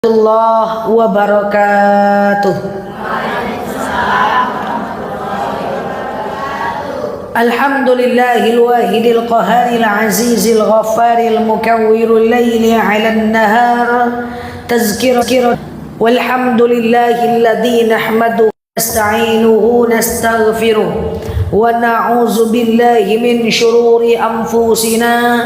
Allah wabarakatuh. Alhamdulillahil wahidil qaharil azizil ghaffaril mukawwirul laili 'alan nahar tazkirah walhamdulillahil ladzi nahmaduhu nasta'inuhu nastaghfiruh wa na'udzu billahi min syururi anfusina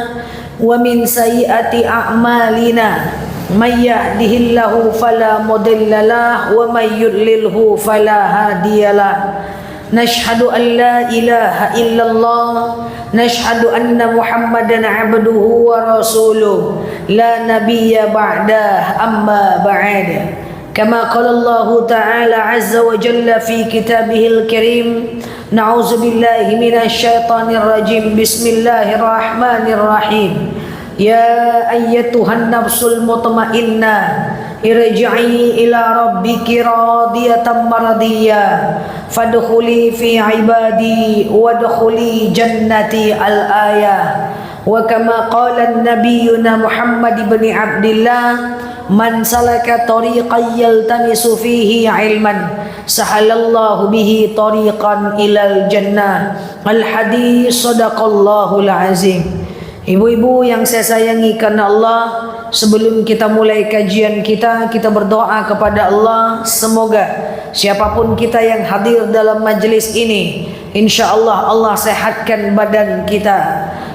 wa min sayyiati a'malina. Man yahdihillahu fala mudilla lahu wa man yudlilhu fala hadiyalah. Nashhadu an la ilaha illallah, nashhadu anna Muhammadan abduhu wa rasuluh, la nabiyya ba'dah, amma ba'd. Kama qala Allah ta'ala azza wa jalla fi kitabihil karim, na'udzu billahi minasy syaithanir rajim. Bismillahirrahmanirrahim. Ya ayyatuhan nafsul mutmainnah, irji'i ila rabbiki radiyatan maradiyah, fadkhuli fi ibadi wadkhuli jannati al-ayah. Wa kama qala nabiyyuna Muhammad ibn Abdillah, man salaka tariqan yaltamisu fihi ilman sahalallahu bihi tariqan ilal jannah. Al-hadis sadaqallahul azim. Ibu-ibu yang saya sayangi karena Allah, sebelum kita mulai kajian kita berdoa kepada Allah, semoga siapapun kita yang hadir dalam majlis ini, insya Allah Allah sehatkan badan kita,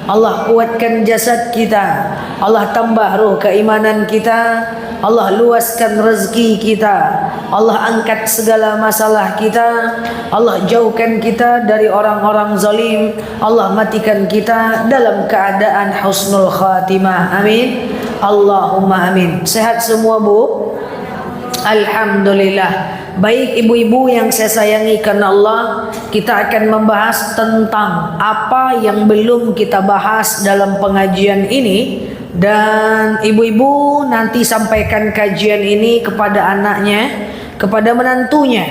Allah kuatkan jasad kita, Allah tambah ruh keimanan kita, Allah luaskan rezeki kita, Allah angkat segala masalah kita, Allah jauhkan kita dari orang-orang zalim, Allah matikan kita dalam keadaan husnul khatimah. Amin. Allahumma amin. Sehat semua, Bu? Alhamdulillah. Baik ibu-ibu yang saya sayangi karena Allah, kita akan membahas tentang apa yang belum kita bahas dalam pengajian ini. Dan ibu-ibu nanti sampaikan kajian ini kepada anaknya, kepada menantunya,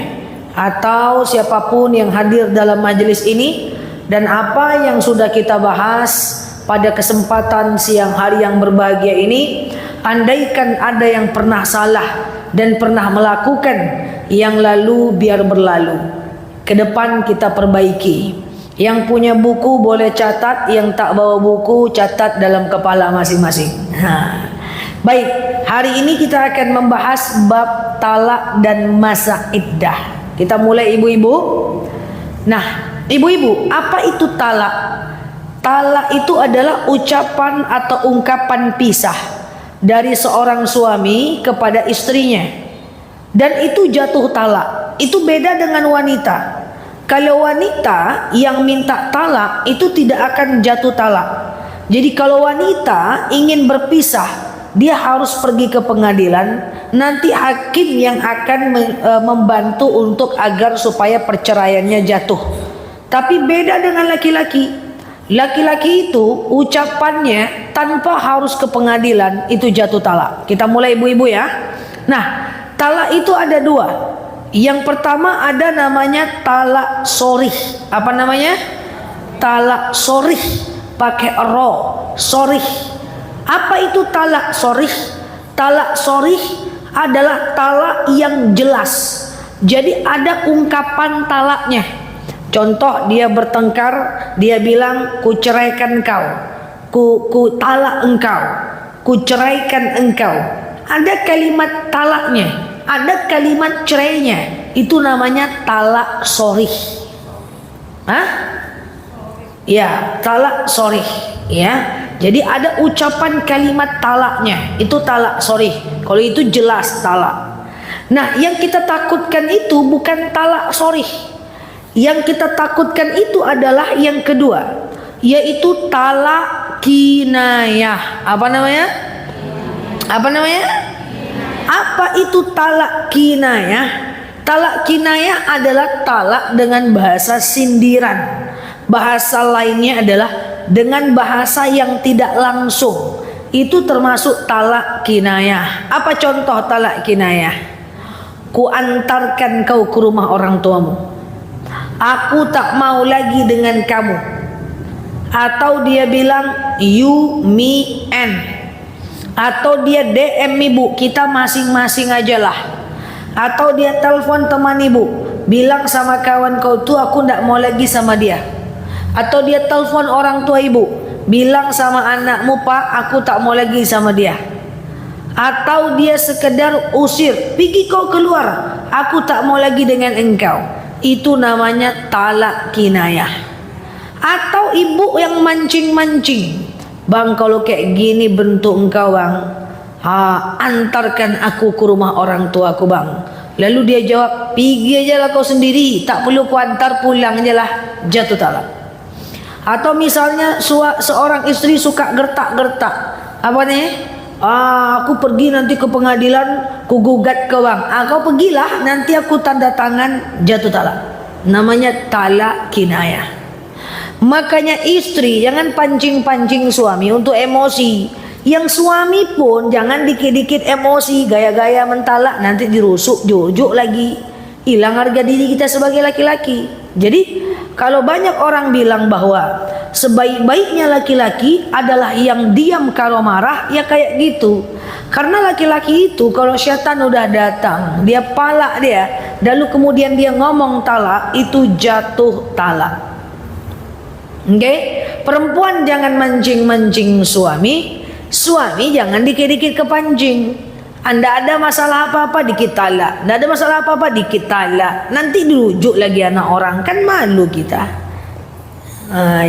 atau siapapun yang hadir dalam majelis ini. Dan apa yang sudah kita bahas pada kesempatan siang hari yang berbahagia ini, andaikan ada yang pernah salah dan pernah melakukan yang lalu, biar berlalu. Ke depan kita perbaiki. Yang punya buku boleh catat, yang tak bawa buku catat dalam kepala masing-masing. Baik, hari ini kita akan membahas bab talak dan masa iddah. Kita mulai ibu-ibu. Nah, ibu-ibu, apa itu talak? Talak itu adalah ucapan atau ungkapan pisah dari seorang suami kepada istrinya. Dan itu jatuh talak. Itu beda dengan wanita. Kalau wanita yang minta talak itu tidak akan jatuh talak. Jadi kalau wanita ingin berpisah, dia harus pergi ke pengadilan. Nanti hakim yang akan membantu untuk agar supaya perceraiannya jatuh. Tapi beda dengan laki-laki. Laki-laki itu ucapannya tanpa harus ke pengadilan itu jatuh talak. Kita mulai ibu-ibu ya. Nah, talak itu ada dua. Yang pertama ada namanya talak sorih. Apa namanya? Talak sorih. Pakai ro. Sorih. Apa itu talak sorih? Talak sorih adalah talak yang jelas. Jadi ada ungkapan talaknya. Contoh, dia bertengkar, dia bilang ku ceraikan kau, ku talak engkau, ku ceraikan engkau. Ada kalimat talaknya, ada kalimat cerainya. Itu namanya talak sorih. Hah? Ya, talak sorih. Ya, jadi ada ucapan kalimat talaknya. Itu talak sorih. Kalau itu jelas talak. Nah, yang kita takutkan itu bukan talak sorih. Yang kita takutkan itu adalah yang kedua, yaitu talak kinayah. Apa namanya? Apa namanya? Apa itu talak kinayah? Talak kinayah adalah talak dengan bahasa sindiran. Bahasa lainnya adalah dengan bahasa yang tidak langsung. Itu termasuk talak kinayah. Apa contoh talak kinayah? Ku antarkan kau ke rumah orang tuamu. Aku tak mau lagi dengan kamu. Atau dia bilang you, me, and. atau dia DM ibu, kita masing-masing aja lah, atau dia telepon teman ibu, bilang sama kawan kau tuh aku ndak mau lagi sama dia, atau dia telepon orang tua ibu, bilang sama anakmu, pak aku tak mau lagi sama dia, atau dia sekedar usir, pergi kau keluar, aku tak mau lagi dengan engkau, itu namanya talak kinayah. Atau ibu yang mancing-mancing, bang kalau kayak gini bentuk engkau bang, antarkan aku ke rumah orang tua aku bang. Lalu dia jawab, pergi aja lah kau sendiri, tak perlu ku antar, pulang aja lah, jatuh talak. Atau misalnya seorang istri suka gertak-gertak, apa nih? Aku pergi nanti ke pengadilan, ku gugat ke bang. Kau pergilah, nanti aku tanda tangan, jatuh talak. Namanya talak kinayah. Makanya istri jangan pancing-pancing suami untuk emosi. Yang suami pun jangan dikit-dikit emosi, gaya-gaya mentalak, nanti dirusuk, jojo lagi. Hilang harga diri kita sebagai laki-laki. Jadi kalau banyak orang bilang bahwa sebaik-baiknya laki-laki adalah yang diam kalau marah, ya kayak gitu. Karena laki-laki itu kalau syaitan udah datang, dia palak dia, lalu kemudian dia ngomong talak, itu jatuh talak. Perempuan jangan mancing-mancing suami, suami jangan dikit-dikit kepancing. Anda ada masalah apa-apa dikit talak, ndak ada masalah apa-apa dikit talak, nanti dirujuk lagi anak orang, kan malu kita.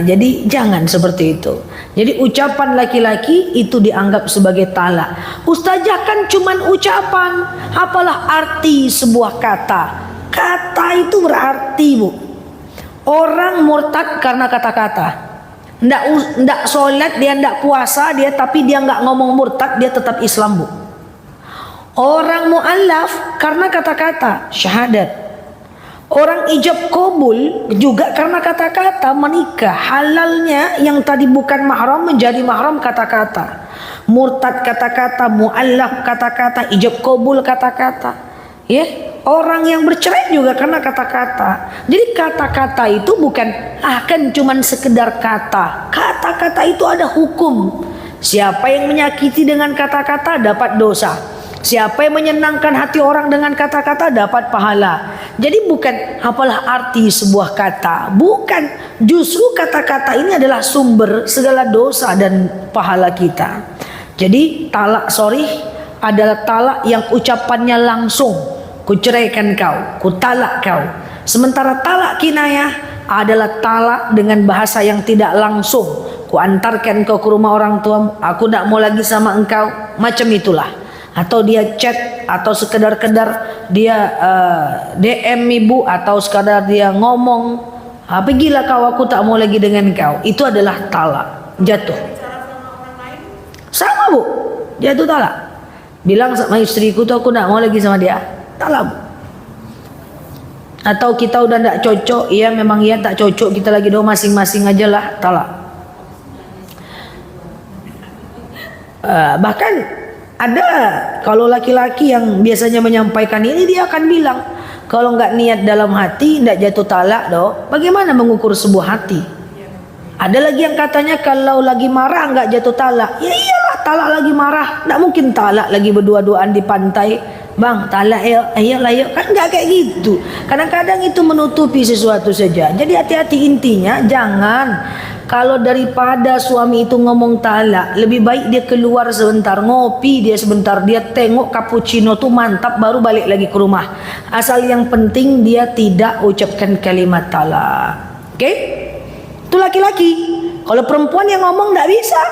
Jadi jangan seperti itu. Jadi ucapan laki-laki itu dianggap sebagai talak. Ustazah kan cuman ucapan, apalah arti sebuah kata. Kata itu berarti bu. Orang murtad karena kata-kata. Ndak sholat, dia ndak puasa, dia tapi dia nggak ngomong murtad, dia tetap Islam bu. Orang mu'allaf karena kata-kata syahadat. Orang ijab kabul juga karena kata-kata menikah. Halalnya yang tadi bukan mahram menjadi mahram kata-kata. Murtad kata-kata, mu'allaf kata-kata, ijab kabul kata-kata. Orang yang bercerai juga karena kata-kata. Jadi kata-kata itu bukan kan cuman sekedar kata. Kata-kata itu ada hukum. Siapa yang menyakiti dengan kata-kata dapat dosa. Siapa yang menyenangkan hati orang dengan kata-kata dapat pahala. Jadi bukan apalah arti sebuah kata. Bukan. Justru kata-kata ini adalah sumber segala dosa dan pahala kita. Jadi talak sharih adalah talak yang ucapannya langsung. Ku ceraikan kau, ku talak kau. Sementara talak kinayah adalah talak dengan bahasa yang tidak langsung. Ku antarkan kau ke rumah orang tuamu, aku tidak mau lagi sama engkau. Macam itulah. Atau dia chat, atau sekedar-kedar dia DM ibu, atau sekadar dia ngomong, pergilah kau, aku tak mau lagi dengan kau. Itu adalah talak, jatuh. Sama bu, jatuh talak. Bilang sama istriku tuh aku tak mau lagi sama dia, talak bu. Atau kita udah tidak cocok, iya memang iya tak cocok, kita lagi doa masing-masing aja lah, talak. Bahkan ada kalau laki-laki yang biasanya menyampaikan ini, dia akan bilang kalau nggak niat dalam hati nggak jatuh talak doh. Bagaimana mengukur sebuah hati? Ada lagi yang katanya kalau lagi marah nggak jatuh talak. Ya iyalah, talak lagi marah, nggak mungkin talak lagi berdua-duaan di pantai. Bang talak ya, iyalah ya, kan nggak kayak gitu. Kadang-kadang itu menutupi sesuatu saja. Jadi hati-hati, intinya jangan. Kalau daripada suami itu ngomong talak, lebih baik dia keluar sebentar, ngopi dia sebentar, dia tengok cappuccino tuh mantap, baru balik lagi ke rumah. Asal yang penting dia tidak ucapkan kalimat talak. Oke? Itu laki-laki. Kalau perempuan yang ngomong nggak bisa.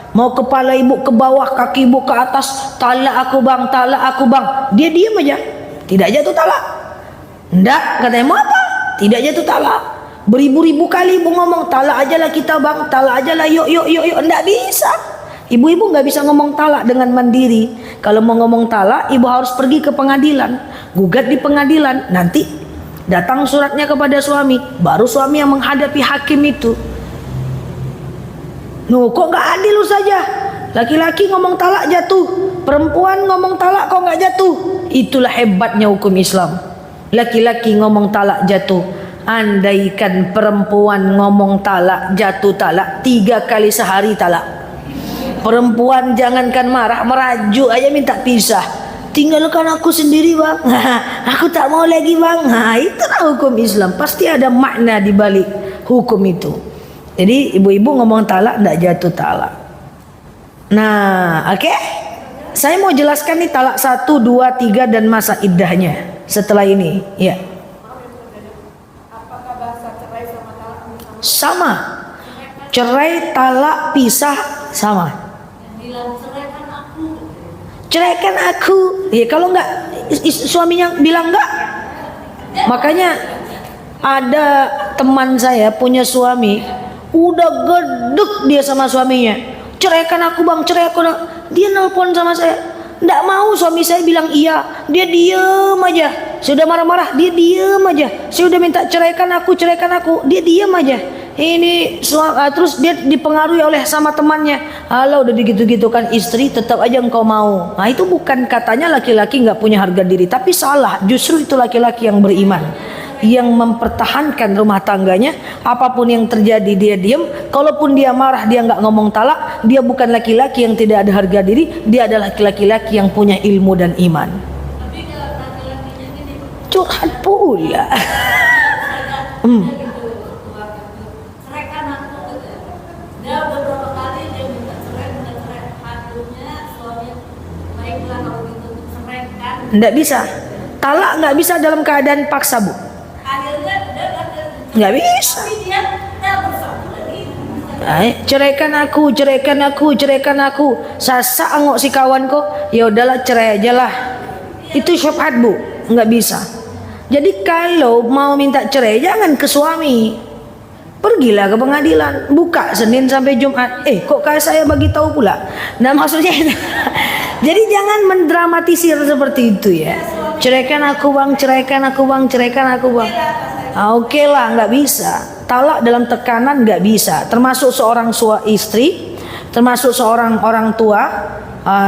Mau kepala ibu ke bawah, kaki ibu ke atas, talak aku bang, talak aku bang. Dia diam aja, tidak jatuh talak. Ndak, katanya mau apa? Tidak jatuh talak. Beribu-ribu kali ibu ngomong talak aja lah kita bang, talak aja lah, yuk. Nggak bisa. Ibu-ibu nggak bisa ngomong talak dengan mandiri. Kalau mau ngomong talak, ibu harus pergi ke pengadilan, gugat di pengadilan. Nanti datang suratnya kepada suami, baru suami yang menghadapi hakim itu. Kok nggak adil saja? Laki-laki ngomong talak jatuh, perempuan ngomong talak kok nggak jatuh. Itulah hebatnya hukum Islam. Laki-laki ngomong talak jatuh. Andaikan perempuan ngomong talak jatuh talak 3 kali sehari talak. Perempuan jangankan marah, merajuk aja minta pisah. Tinggalkan aku sendiri bang. Aku tak mau lagi bang. Itulah hukum Islam. Pasti ada makna di balik hukum itu. Jadi ibu-ibu ngomong talak tidak jatuh talak. Nah, oke. Saya mau jelaskan nih talak 1, 2, 3 dan masa iddahnya setelah ini. Ya. Apakah bahasa cerai sama talak Sama. Cerai, talak, pisah sama. bilang ceraikan aku? Ceraikan aku. Ya kalau enggak suaminya bilang enggak. Makanya ada teman saya punya suami, udah gedek dia sama suaminya. Ceraikan aku bang, cerai aku. Dia nelpon sama saya. Enggak mau suami saya bilang iya. Dia diem aja. Sudah marah-marah, dia diem aja. Saya udah minta ceraikan aku, ceraikan aku. Dia diem aja. Ini terus dia dipengaruhi oleh sama temannya. Halo udah digitu-gitu kan istri tetap aja engkau mau. Nah itu bukan katanya laki-laki nggak punya harga diri, tapi salah. Justru itu laki-laki yang beriman, yang mempertahankan rumah tangganya. Apapun yang terjadi dia diem. Kalaupun dia marah dia nggak ngomong talak. Dia bukan laki-laki yang tidak ada harga diri. Dia adalah laki-laki yang punya ilmu dan iman. Tapi kalau laki-lakinya gini, Curhat pula. ceraikan aku gitu. Dia beberapa kali dia minta cerai. Hatinya suami baiklah kalau gitu ceraikan. Nggak bisa. Talak nggak bisa dalam keadaan paksa bu. Akhirnya dia Nggak bisa. tapi dia bersatu lagi. Ceraikan aku, ceraikan aku, ceraikan aku. Sasa angok si kawan kok. Ya udahlah cerai aja lah. Itu syubhat bu, nggak bisa. Jadi kalau mau minta cerai jangan ke suami. Pergilah ke pengadilan, buka Senin sampai Jumat. Kok kayak saya bagi tahu pula. Nah maksudnya jadi jangan mendramatisir seperti itu ya. Ceraikan aku bang, ceraikan aku bang, ceraikan aku bang. Oke lah, nggak bisa. Talak dalam tekanan nggak bisa. Termasuk seorang istri, termasuk seorang orang tua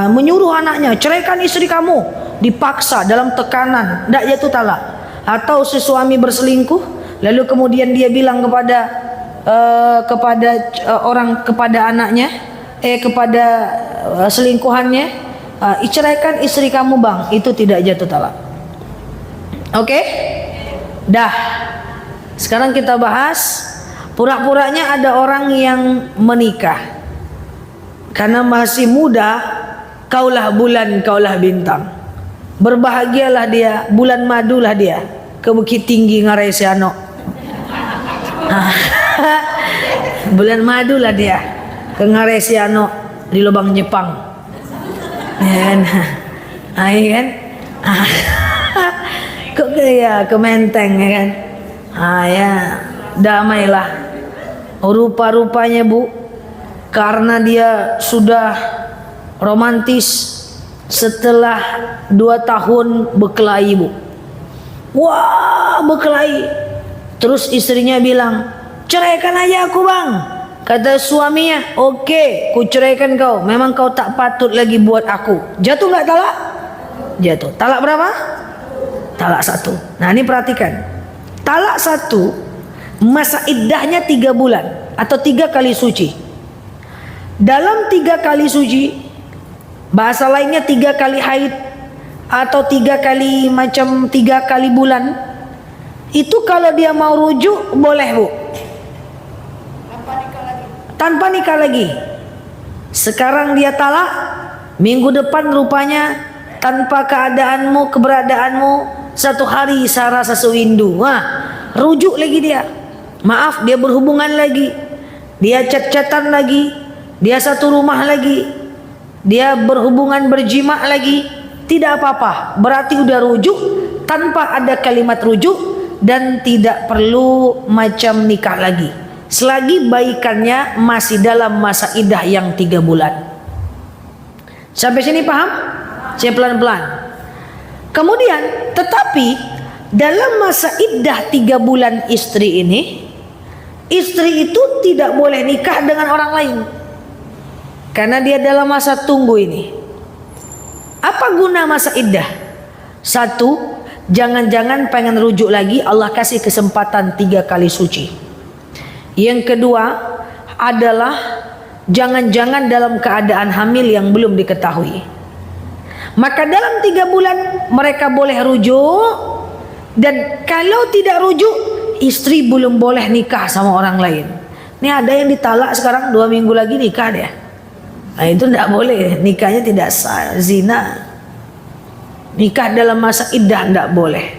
menyuruh anaknya ceraikan istri kamu, dipaksa dalam tekanan, nggak jatuh talak. Atau si suami berselingkuh, lalu kemudian dia bilang kepada kepada anaknya, kepada selingkuhannya, ceraikan istri kamu bang, itu tidak jatuh talak. Oke? Dah. Sekarang kita bahas pura-puranya ada orang yang menikah karena masih muda. Kaulah bulan, kaulah bintang. Berbahagialah dia, bulan madulah dia. Ke Bukit Tinggi Ngarai Siano. Bulan madulah dia. Ke Ngarai Siano di lubang Jepang. Kan? Kok ke Menteng ya kan? Ya, damailah. Rupa-rupanya bu, karena dia sudah romantis. Setelah 2 tahun berkelahi bu. Wah berkelahi. Terus istrinya bilang, ceraikan aja aku bang. Kata suaminya, oke, ku ceraikan kau. Memang kau tak patut lagi buat aku. Jatuh nggak talak? Jatuh. Talak berapa? Talak 1. Nah ini perhatikan. Talak 1 masa iddahnya 3 bulan atau 3 kali suci. Dalam 3 kali suci, bahasa lainnya 3 kali haid atau 3 kali macam 3 kali bulan. Itu kalau dia mau rujuk boleh bu. Tanpa nikah lagi. Sekarang dia talak, minggu depan rupanya tanpa keadaanmu, keberadaanmu 1 hari sara sesewindu. Rujuk lagi dia. Maaf, dia berhubungan lagi. Dia chat-chatan lagi. Dia satu rumah lagi. Dia berhubungan berjima lagi. Tidak apa-apa. Berarti udah rujuk tanpa ada kalimat rujuk dan tidak perlu macam nikah lagi. Selagi baikannya masih dalam masa iddah yang 3 bulan. Sampai sini paham? Saya pelan-pelan. Kemudian, tetapi dalam masa iddah 3 bulan istri ini, istri itu tidak boleh nikah dengan orang lain. Karena dia dalam masa tunggu ini. Apa guna masa iddah? 1, jangan-jangan pengen rujuk lagi, Allah kasih kesempatan 3 kali suci. Yang kedua adalah jangan-jangan dalam keadaan hamil yang belum diketahui. Maka dalam 3 bulan mereka boleh rujuk, dan kalau tidak rujuk, istri belum boleh nikah sama orang lain. Ini ada yang ditalak sekarang 2 minggu lagi nikah dia. Nah, itu tidak boleh, nikahnya tidak sah, zina. Nikah dalam masa iddah tidak boleh.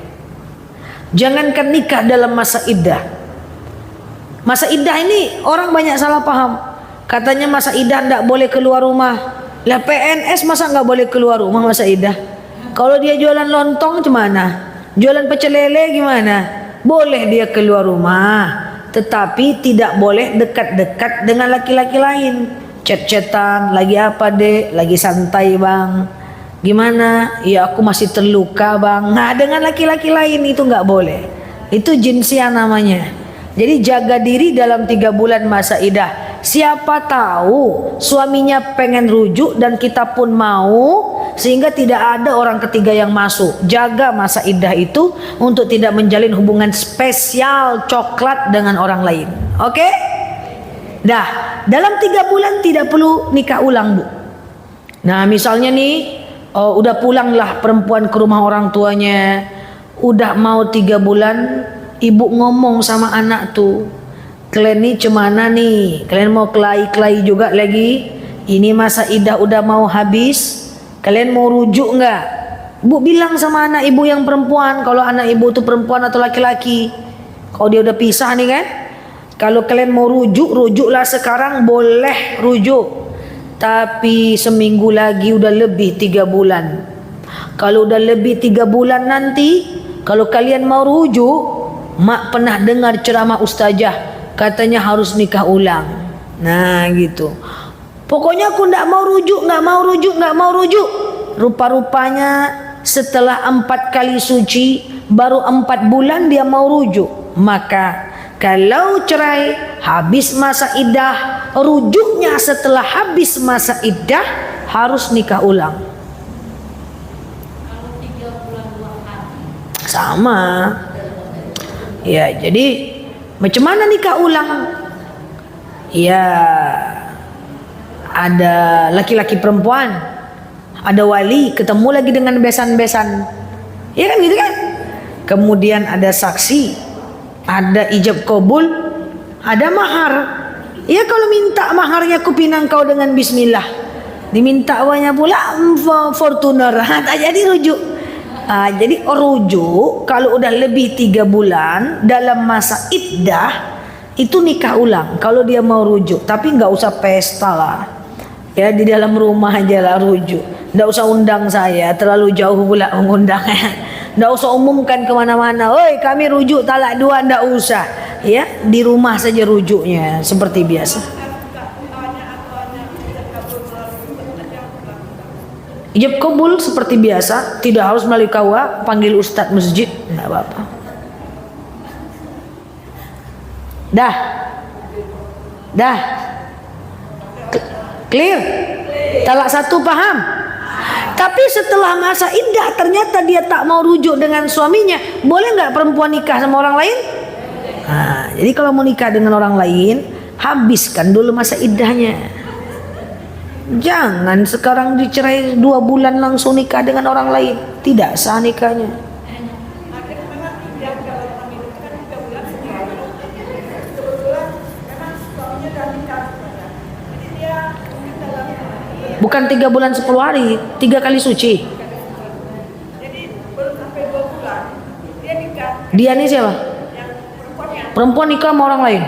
Jangankan nikah dalam masa iddah. Masa iddah ini orang banyak salah paham. Katanya masa iddah tidak boleh keluar rumah. Lah PNS masa nggak boleh keluar rumah masa iddah? Kalau dia jualan lontong gimana? Jualan pecel lele gimana? Boleh dia keluar rumah, tetapi tidak boleh dekat-dekat dengan laki-laki lain. Chat-chatan, lagi apa dek? Lagi santai bang. Gimana? Ya aku masih terluka bang. Nah, dengan laki-laki lain itu nggak boleh. Itu jinsia namanya. Jadi jaga diri dalam 3 bulan masa iddah. Siapa tahu suaminya pengen rujuk dan kita pun mau, sehingga tidak ada orang ketiga yang masuk. Jaga masa iddah itu untuk tidak menjalin hubungan spesial coklat dengan orang lain. Oke? Dah, dalam 3 bulan tidak perlu nikah ulang, Bu. Nah, misalnya nih, udah pulanglah perempuan ke rumah orang tuanya, udah mau 3 bulan, ibu ngomong sama anak tuh, kalian nih cemana nih, kalian mau kelahi-kelahi juga lagi, ini masa iddah udah mau habis, kalian mau rujuk nggak? Bu bilang sama anak ibu yang perempuan, kalau anak ibu tuh perempuan atau laki-laki, kalau dia udah pisah nih kan, kalau kalian mau rujuk, rujuklah sekarang, boleh rujuk. Tapi seminggu lagi udah lebih 3 bulan. Kalau udah lebih 3 bulan nanti, kalau kalian mau rujuk, mak pernah dengar ceramah ustazah, katanya harus nikah ulang. Nah gitu. Pokoknya aku nggak mau rujuk, nggak mau rujuk, nggak mau rujuk. Rupa-rupanya setelah 4 kali suci, baru 4 bulan dia mau rujuk. Maka kalau cerai habis masa iddah, rujuknya setelah habis masa iddah harus nikah ulang. Kalau 3 bulan 2 hari. Sama. Ya, jadi macam mana nikah ulang? Ya, ada laki-laki perempuan, ada wali, ketemu lagi dengan besan-besan. Ya kan gitu kan? Kemudian ada saksi, ada ijab kabul, ada mahar. Ya kalau minta maharnya kupinang kau dengan bismillah, diminta awalnya pula Fortuner, tak jadi rujuk. Jadi rujuk kalau udah lebih 3 bulan dalam masa iddah itu nikah ulang kalau dia mau rujuk. Tapi nggak usah pesta lah, ya di dalam rumah aja lah rujuk. Nggak usah undang saya, terlalu jauh pula mengundangnya. Nggak usah umumkan kemana-mana, oi kami rujuk talak 2, nggak usah. Ya di rumah saja rujuknya seperti biasa. Ijab kabul seperti biasa, tidak harus melalui KUA, panggil ustadz masjid, nggak apa-apa. Dah, clear. Talak 1 paham. Tapi setelah masa iddah ternyata dia tak mau rujuk dengan suaminya, boleh nggak perempuan nikah sama orang lain? Jadi kalau mau nikah dengan orang lain, habiskan dulu masa iddahnya. Jangan sekarang dicerai 2 bulan langsung nikah dengan orang lain, tidak sah nikahnya. Bukan 3 bulan 10 hari, 3 kali suci. Jadi belum sampai 2 bulan dia nikah. Dia nih siapa? Yang perempuannya Perempuan nikah sama orang lain.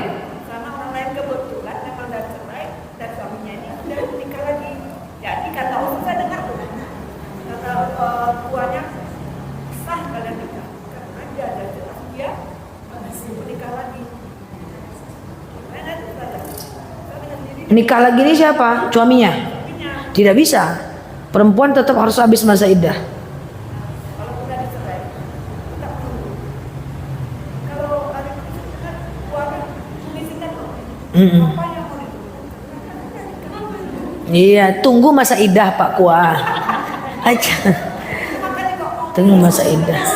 sama orang lain, kebetulan memang udah cerai dan suaminya ini udah nikah lagi. Jadi kata orang, saya dengar tuh kata tuanya, sah kalian nikah karena dia ada jelas dia masih menikah lagi. Karena itu saja. Nikah lagi nih siapa? Suaminya? Tidak bisa. Perempuan tetap harus habis masa iddah. Kalau udah dicerai, tetap tunggu. Kalau ada kan keluarga tulisin kan, apa yang mau ditunggu? Iya, tunggu masa iddah Pak Kuah. Aja. Tunggu masa iddah.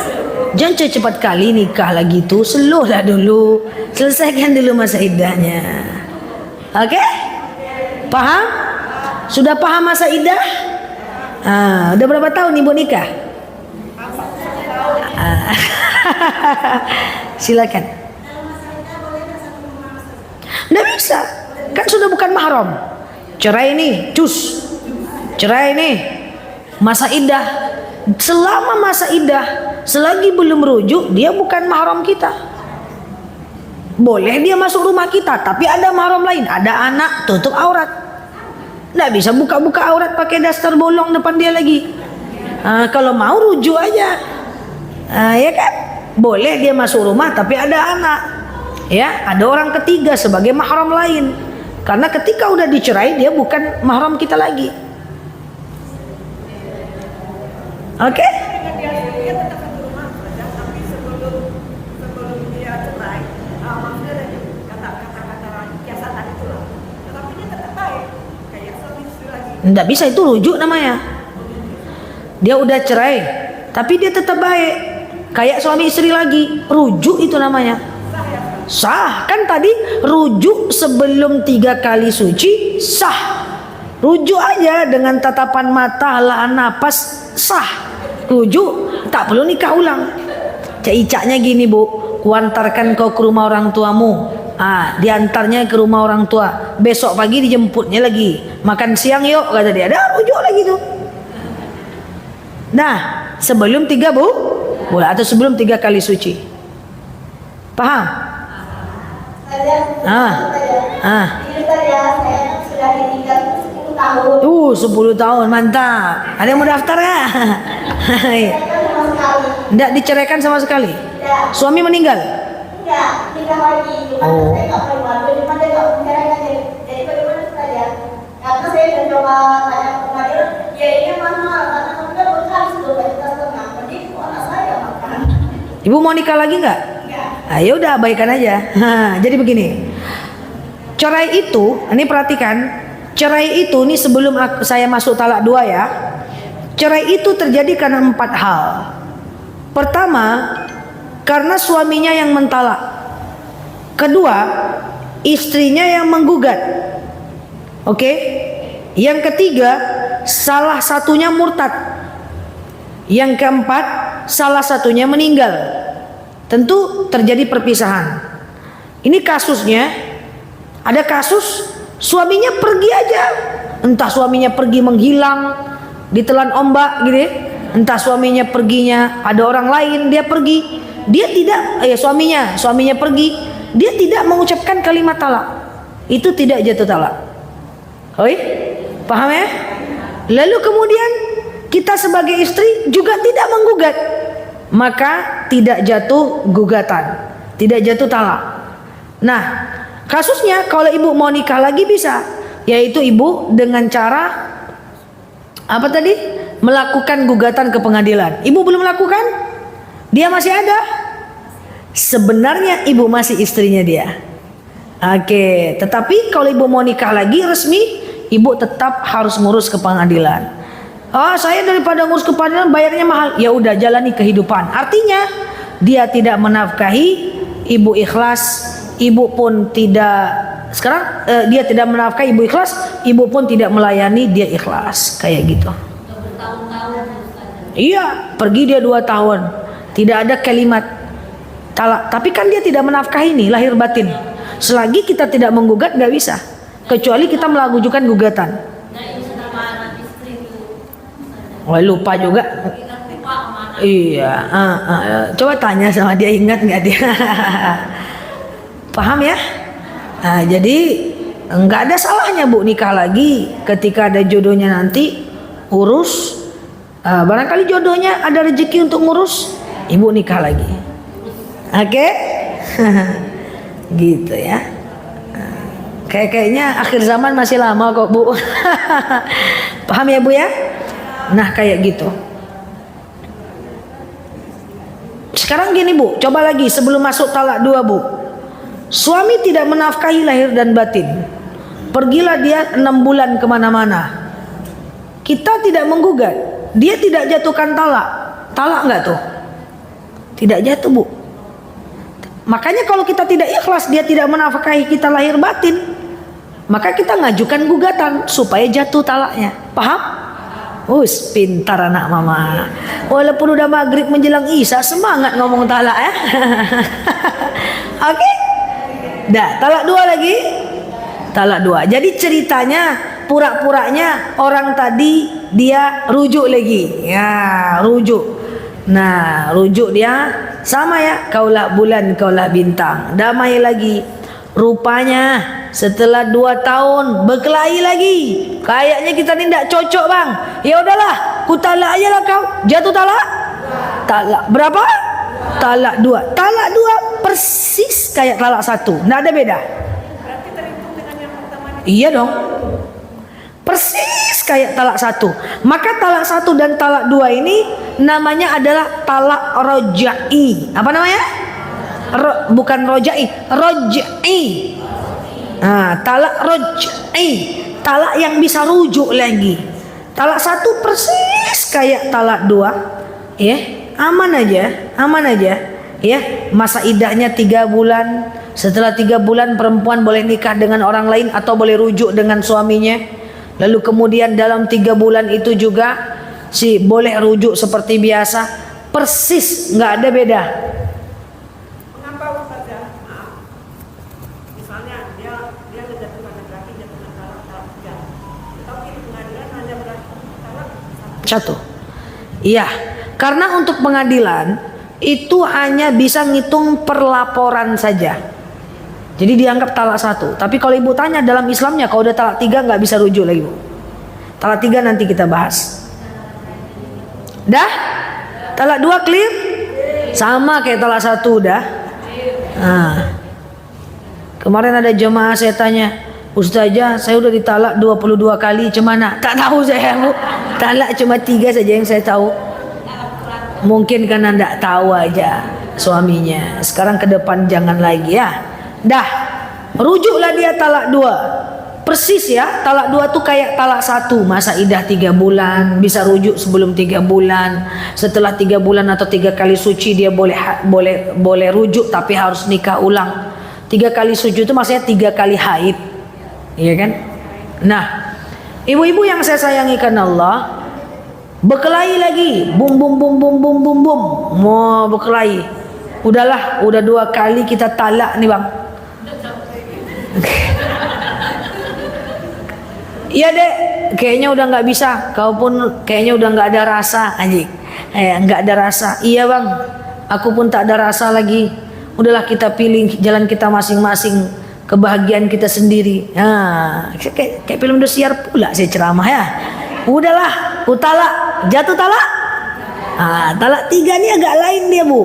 Jangan cepat kali nikah lagi tuh, slow lah dulu. Selesaikan dulu masa iddahnya. Oke? Paham? Sudah paham masa iddah? Udah berapa tahun ibu nikah? Silakan. Nggak bisa, kan sudah bukan mahram. Cerai nih, cus. Cerai nih, masa iddah. Selama masa iddah, selagi belum rujuk, dia bukan mahram kita. Boleh dia masuk rumah kita, tapi ada mahram lain, ada anak, tutup aurat. Nggak bisa buka-buka aurat pakai daster bolong depan dia lagi. Kalau mau rujuk aja, ya kan? Boleh dia masuk rumah, tapi ada anak, ya, ada orang ketiga sebagai mahram lain. Karena ketika udah dicerai, dia bukan mahram kita lagi. Oke? Dia tetap satu rumah saja, tapi sebelum dia cerai, maksudnya dari kata-kata kiasatan itulah. Tetapi dia tetap baik, kayak suami istri lagi. Nggak bisa, itu rujuk namanya. Dia udah cerai, tapi dia tetap baik, kayak suami istri lagi. Rujuk itu namanya. Sah, kan tadi rujuk sebelum 3 kali suci sah. Rujuk aja dengan tatapan mata, helaan napas, sah. Rujuk, tak perlu nikah ulang. Icaknya gini bu, kuantarkan kau ke rumah orang tuamu. Diantarnya ke rumah orang tua. Besok pagi dijemputnya lagi. Makan siang yuk, kata dia. Dah rujuk lagi tuh. Nah, sebelum 3 bulan atau sebelum 3 kali suci. Paham? Sudah ditinggal 10 tahun. 10 tahun, mantap. Ada yang mau daftar nggak? Nggak diceraikan sama sekali. Tidak. Suami meninggal. Enggak, nikah lagi. Cuma saya nggak pernah malu, cuma dia nggak menceraikan. Jadi bagaimana saja? Karena saya sudah coba tanya ke Fadil, ya ini mahal, karena kamu kan bekal 2,5 juta. Mending anak saya makan. Ibu mau nikah lagi nggak? Enggak. Ya udah, abaikan aja. Jadi begini. Cerai itu, ini perhatikan. Cerai itu, ini sebelum saya masuk talak 2 ya. Cerai itu terjadi karena 4 hal. Pertama, karena suaminya yang mentalak. Kedua, istrinya yang menggugat. Oke? Yang ketiga, salah satunya murtad. Yang keempat, salah satunya meninggal. Tentu terjadi perpisahan. Ini kasusnya, ada kasus suaminya pergi aja. Entah suaminya pergi menghilang, ditelan ombak gitu ya. Entah suaminya perginya ada orang lain, dia pergi. Dia tidak, suaminya pergi. Dia tidak mengucapkan kalimat talak. Itu tidak jatuh talak. Oi, paham ya? Lalu kemudian kita sebagai istri juga tidak menggugat, maka tidak jatuh gugatan, tidak jatuh talak. Nah, kasusnya kalau ibu mau nikah lagi bisa, yaitu ibu dengan cara apa tadi? Melakukan gugatan ke pengadilan. Ibu belum lakukan? Dia masih ada? Sebenarnya ibu masih istrinya dia. Oke, tetapi kalau ibu mau nikah lagi resmi, ibu tetap harus ngurus ke pengadilan. Saya daripada ngurus ke pengadilan bayarnya mahal. Ya udah, jalani kehidupan. Artinya dia tidak menafkahi, ibu ikhlas, ibu pun tidak. Sekarang dia tidak menafkahi, ibu ikhlas, ibu pun tidak melayani, dia ikhlas. Kayak gitu. Iya, pergi dia 2 tahun, tidak ada kalimat talak. Tapi kan dia tidak menafkahi nih, lahir batin. Selagi kita tidak menggugat nggak bisa, kecuali kita melakukan gugatan. Lupa juga. Iya, coba tanya sama dia, ingat nggak dia? Paham ya? Jadi nggak ada salahnya bu nikah lagi ketika ada jodohnya nanti, urus. Barangkali jodohnya ada rezeki untuk ngurus, ibu nikah lagi. Oke? Gitu ya. Kayaknya akhir zaman masih lama kok bu. Paham ya bu ya? Nah kayak gitu. Sekarang gini bu, coba lagi sebelum masuk talak 2 bu. Suami tidak menafkahi lahir dan batin. Pergilah dia 6 bulan kemana-mana. Kita tidak menggugat. Dia tidak jatuhkan talak. Talak nggak tuh? Tidak jatuh bu. Makanya kalau kita tidak ikhlas, dia tidak menafkahi kita lahir batin, maka kita ngajukan gugatan supaya jatuh talaknya. Paham? Pintar anak mama. Walaupun udah maghrib menjelang isya semangat ngomong talak ya. Oke? Dah, talak 2 lagi. Talak 2. Jadi ceritanya pura-puranya orang tadi dia rujuk lagi. Ya, rujuk. Nah, rujuk dia sama ya, kaulah bulan, kaulah bintang. Damai lagi. Rupanya setelah 2 tahun berkelahi lagi. Kayaknya kita ni tak cocok bang. Ya udahlah, ku talak aja lah kau. Jatuh talak? Talak berapa? Talak 2. Talak 2 persis kayak talak 1. Tak ada beda. Berarti terhitung dengan yang pertama. Iya dong. Persis kayak talak 1. Maka talak 1 dan talak 2 ini namanya adalah talak rojai. Apa namanya? Bukan rojai, rojai. Talak rojai, talak yang bisa rujuk lagi. Talak 1 persis kayak talak 2. Ya, aman aja, aman aja. Ya, masa iddahnya 3 bulan. Setelah 3 bulan perempuan boleh nikah dengan orang lain atau boleh rujuk dengan suaminya. Lalu kemudian dalam 3 bulan itu juga boleh rujuk seperti biasa. Persis, nggak ada beda. Mengapa Ustazah? Maaf. Misalnya dia menjatuhkan laki-laki jatuhkan talak 3. Tetapi di pengadilan hanya berlaku talak 1. Iya, karena untuk pengadilan itu hanya bisa ngitung perlaporan saja. Jadi dianggap talak 1. Tapi kalau ibu tanya dalam Islamnya, kalau udah talak 3 nggak bisa rujuk lagi bu. Talak 3 nanti kita bahas. Dah? Talak 2 clear? Sama kayak talak 1 dah. Kemarin ada jemaah saya tanya, Ustazah saya udah ditalak 22 kali, cemana? Tak tahu saya bu. Talak cuma 3 saja yang saya tahu. Mungkin karena tidak tahu aja suaminya. Sekarang ke depan jangan lagi ya. Dah, rujuklah dia talak 2. Persis ya, talak 2 tuh kayak talak 1. Masa iddah 3 bulan, bisa rujuk sebelum 3 bulan. Setelah 3 bulan atau 3 kali suci dia boleh rujuk, tapi harus nikah ulang. 3 kali suci itu maksudnya 3 kali haid. Iya kan? Nah, ibu-ibu yang saya sayangi karena Allah, berkelahi lagi, bum bum bum bum bum bum bum, mau berkelahi. Udahlah, udah 2 kali kita talak nih bang. Iya dek, kayaknya udah nggak bisa. Kau pun kayaknya udah nggak ada rasa, anjing. Nggak ada rasa. Iya bang, aku pun tak ada rasa lagi. Udahlah kita pilih jalan kita masing-masing, kebahagiaan kita sendiri. Kayak film dosiar pula saya ceramah ya. Udahlah, ku talak, jatuh talak. Talak 3 ini agak lain dia bu.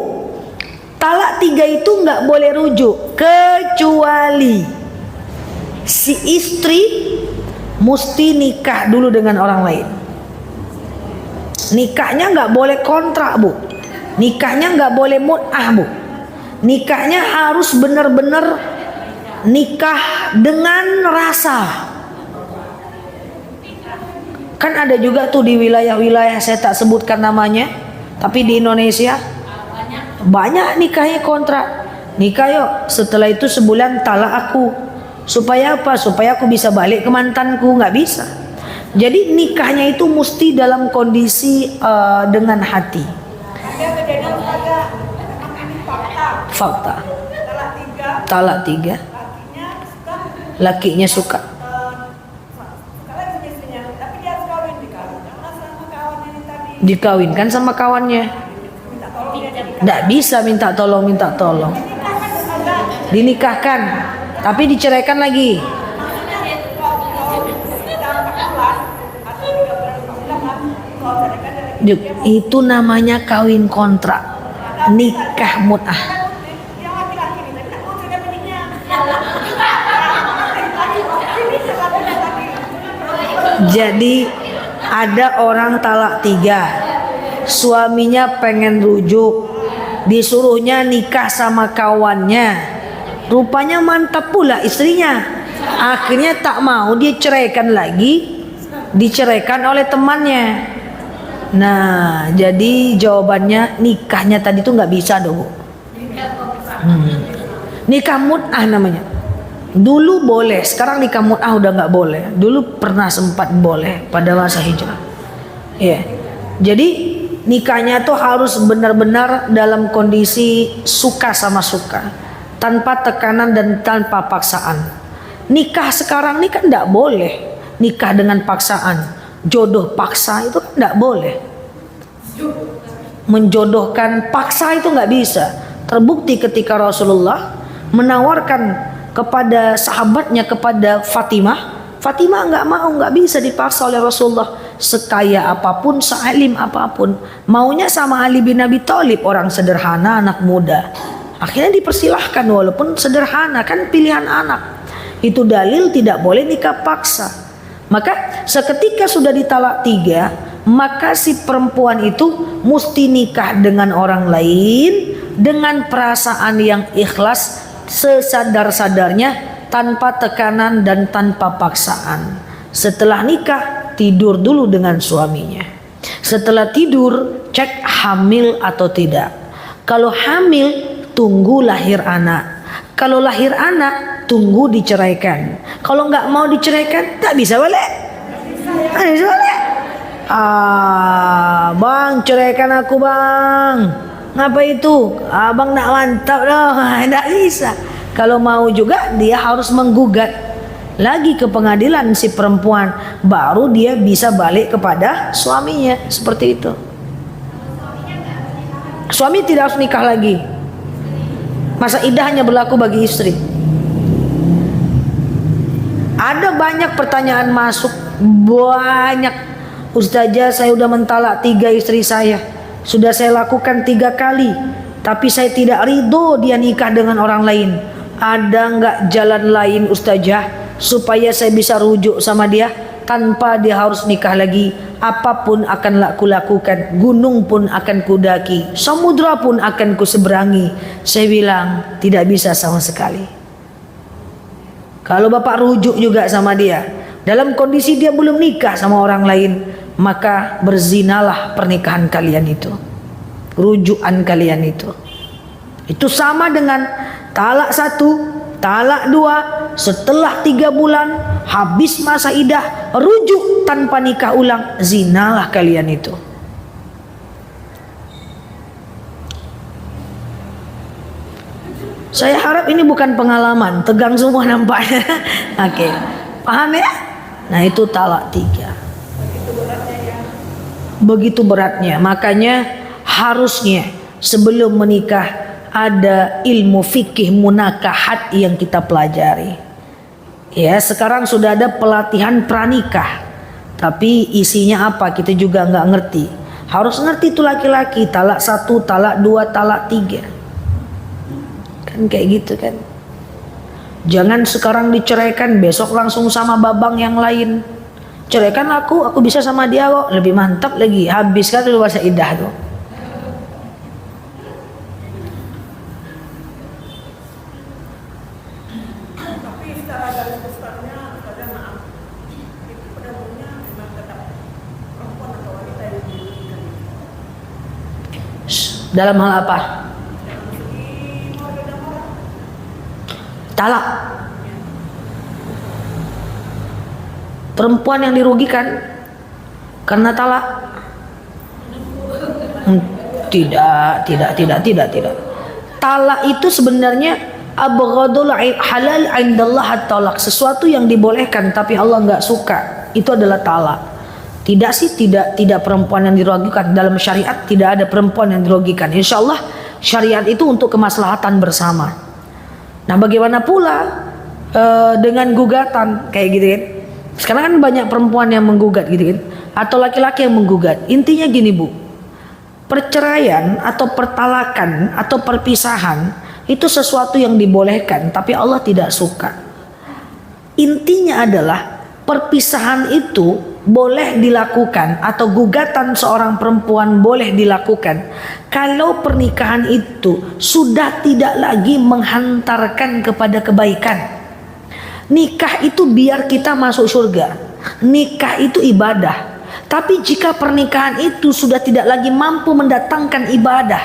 Talak 3 itu nggak boleh rujuk kecuali si istri mesti nikah dulu dengan orang lain. Nikahnya nggak boleh kontrak bu. Nikahnya nggak boleh mut'ah bu. Nikahnya harus benar-benar nikah dengan rasa. Kan ada juga tuh di wilayah-wilayah saya tak sebutkan namanya, tapi di Indonesia banyak nikahnya kontrak. Nikah yuk, setelah itu sebulan talak aku. Supaya apa? Supaya aku bisa balik ke mantanku. Nggak bisa. Jadi nikahnya itu mesti dalam kondisi dengan hati. Ada kejadian Ustazah, memang ini fakta. Talak 3. Lakinya suka. Dikawinkan sama kawannya. Tidak bisa minta tolong. Dinikahkan, tapi diceraikan lagi. Itu namanya kawin kontrak, nikah mut'ah. Jadi ada orang talak 3, suaminya pengen rujuk, disuruhnya nikah sama kawannya, rupanya mantap pula istrinya. Akhirnya tak mau, dia ceraikan lagi, diceraikan oleh temannya. Nah, jadi jawabannya nikahnya tadi tuh nggak bisa dong. Nikah mut'ah namanya. Dulu boleh, sekarang di kamu udah nggak boleh. Dulu pernah sempat boleh pada masa hijrah. Iya. Jadi nikahnya tuh harus benar-benar dalam kondisi suka sama suka, tanpa tekanan dan tanpa paksaan. Nikah sekarang ini kan nggak boleh. Nikah dengan paksaan, jodoh paksa itu kan nggak boleh. Menjodohkan paksa itu nggak bisa. Terbukti ketika Rasulullah menawarkan kepada sahabatnya, kepada Fatimah nggak mau, nggak bisa dipaksa oleh Rasulullah. Sekaya apapun, sealim apapun, maunya sama Ali bin Abi Thalib, orang sederhana, anak muda. Akhirnya dipersilahkan walaupun sederhana, kan pilihan anak. Itu dalil tidak boleh nikah paksa. Maka seketika sudah ditalak 3, maka si perempuan itu mesti nikah dengan orang lain dengan perasaan yang ikhlas, sesadar-sadarnya, tanpa tekanan dan tanpa paksaan. Setelah nikah, tidur dulu dengan suaminya. Setelah tidur, cek hamil atau tidak. Kalau hamil, tunggu lahir anak. Kalau lahir anak, tunggu diceraikan. Kalau nggak mau diceraikan, tak bisa balik. Tak bisa balik. Bang, ceraikan aku bang. Ngapa itu? Abang nak mantap dong. Tidak bisa. Kalau mau juga dia harus menggugat lagi ke pengadilan si perempuan, baru dia bisa balik kepada suaminya. Seperti itu. Suami tidak harus nikah lagi. Masa iddah hanya berlaku bagi istri. Ada banyak pertanyaan masuk, banyak. Ustazah, saya udah mentalak 3 istri saya. Sudah saya lakukan 3 kali, tapi saya tidak ridho dia nikah dengan orang lain. Ada nggak jalan lain Ustazah supaya saya bisa rujuk sama dia tanpa dia harus nikah lagi? Apapun akan aku lakukan, gunung pun akan kudaki, samudra pun akan kuseberangi. Saya bilang tidak bisa sama sekali. Kalau bapak rujuk juga sama dia dalam kondisi dia belum nikah sama orang lain, maka berzinalah pernikahan kalian itu, rujukan kalian itu. Itu sama dengan talak 1, talak 2, setelah 3 bulan habis masa iddah, rujuk tanpa nikah ulang, zinalah kalian itu. Saya harap ini bukan pengalaman, tegang semua nampaknya. Oke, paham ya? Nah itu talak 3. Begitu beratnya, makanya harusnya sebelum menikah ada ilmu fikih munakahat yang kita pelajari. Ya, sekarang sudah ada pelatihan pranikah, tapi isinya apa kita juga nggak ngerti. Harus ngerti itu laki-laki, talak 1, talak 2, talak 3. Kan kayak gitu kan. Jangan sekarang diceraikan, besok langsung sama babang yang lain. Ceraikan aku bisa sama dia kok, lebih mantap lagi. Habis kan dulu masa iddah tuh. Tapi secara garis besarnya, saja maaf, itu penentunya memang tetap perempuan atau wanita yang dirugikan. Dalam hal apa? Talak. Perempuan yang dirugikan karena talak? Tidak. Talak itu sebenarnya abghadul halal indallah at-talak, sesuatu yang dibolehkan tapi Allah nggak suka, itu adalah talak. Tidak perempuan yang dirugikan dalam syariat, tidak ada perempuan yang dirugikan. Insya Allah syariat itu untuk kemaslahatan bersama. Nah, bagaimana pula dengan gugatan kayak gitu kan? Sekarang kan banyak perempuan yang menggugat gitu kan, atau laki-laki yang menggugat. Intinya gini Bu, perceraian atau pertalakan atau perpisahan itu sesuatu yang dibolehkan tapi Allah tidak suka. Intinya adalah perpisahan itu boleh dilakukan atau gugatan seorang perempuan boleh dilakukan kalau pernikahan itu sudah tidak lagi menghantarkan kepada kebaikan. Nikah itu biar kita masuk surga, nikah itu ibadah. Tapi jika pernikahan itu sudah tidak lagi mampu mendatangkan ibadah,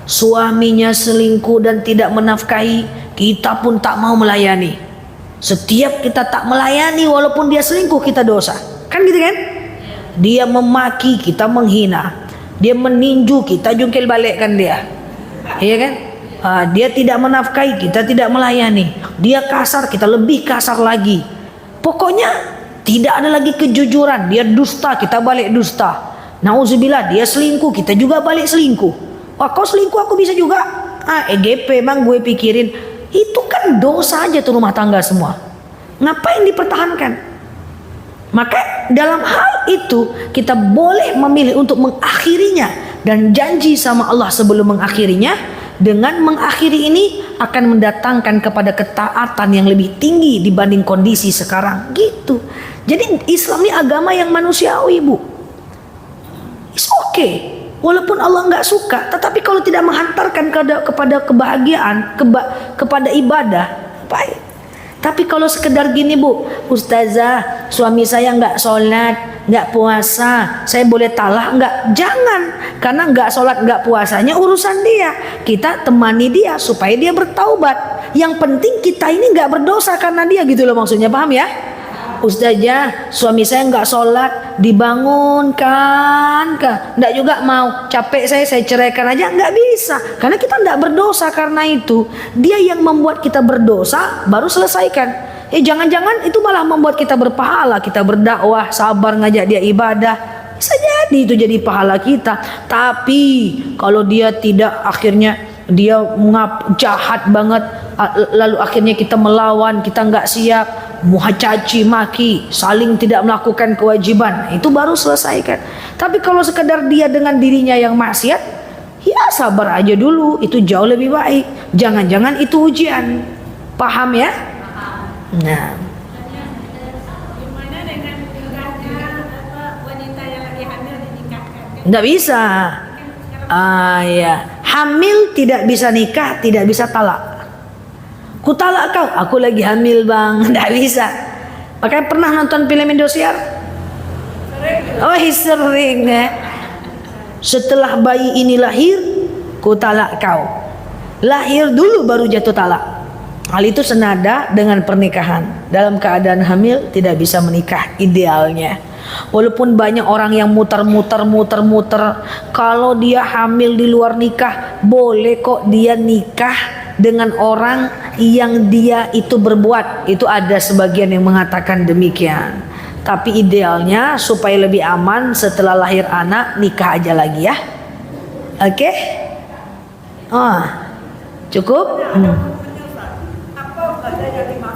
suaminya selingkuh dan tidak menafkahi, kita pun tak mau melayani. Setiap kita tak melayani walaupun dia selingkuh, kita dosa. Kan gitu kan? Dia memaki, kita menghina. Dia meninju, kita jungkil balikkan dia. Iya kan? Dia tidak menafkahi, kita tidak melayani. Dia kasar, kita lebih kasar lagi. Pokoknya tidak ada lagi kejujuran. Dia dusta, kita balik dusta. Nauzubillah, dia selingkuh, kita juga balik selingkuh. Wah, kau selingkuh, aku bisa juga. EGP bang, gue pikirin. Itu kan dosa aja tuh rumah tangga semua. Ngapain dipertahankan? Maka dalam hal itu kita boleh memilih untuk mengakhirinya dan janji sama Allah sebelum mengakhirinya. Dengan mengakhiri ini akan mendatangkan kepada ketaatan yang lebih tinggi dibanding kondisi sekarang gitu. Jadi Islam ini agama yang manusiawi, Bu. It's okay. Walaupun Allah nggak suka, tetapi kalau tidak menghantarkan kepada kebahagiaan, kepada ibadah, baik. Tapi kalau sekedar gini, Bu, Ustazah, suami saya nggak sholat, nggak puasa, saya boleh talak nggak? Jangan, karena nggak sholat, nggak puasanya urusan dia. Kita temani dia supaya dia bertaubat. Yang penting kita ini nggak berdosa karena dia, gitu loh maksudnya, paham ya? Ustazah, suami saya nggak sholat, dibangunkan, nggak juga mau, capek saya ceraikan aja, nggak bisa, karena kita nggak berdosa karena itu. Dia yang membuat kita berdosa, baru selesaikan. Jangan-jangan itu malah membuat kita berpahala, kita berdakwah, sabar ngajak dia ibadah, bisa jadi itu jadi pahala kita. Tapi kalau dia tidak, akhirnya dia jahat banget, lalu akhirnya kita melawan, kita nggak siap, caci maki, saling tidak melakukan kewajiban, itu baru selesaikan. Tapi kalau sekedar dia dengan dirinya yang maksiat, ya sabar aja dulu, itu jauh lebih baik. Jangan-jangan itu ujian. Paham ya? Nah, Gimana dengan nikahnya wanita yang lagi hamil dinikahkan? nggak bisa. Ya, hamil tidak bisa nikah, tidak bisa talak. Ku talak kau, aku lagi hamil bang, nggak bisa. Makanya pernah nonton film Indosiar? Oh sering ya. Setelah bayi ini lahir, ku talak kau. Lahir dulu baru jatuh talak. Hal itu senada dengan pernikahan. Dalam keadaan hamil tidak bisa menikah idealnya. Walaupun banyak orang yang muter-muter, kalau dia hamil di luar nikah, boleh kok dia nikah dengan orang yang dia itu berbuat. Itu ada sebagian yang mengatakan demikian. Tapi idealnya supaya lebih aman, setelah lahir anak nikah aja lagi ya. Oke? Cukup? Apa saja yang dimaksud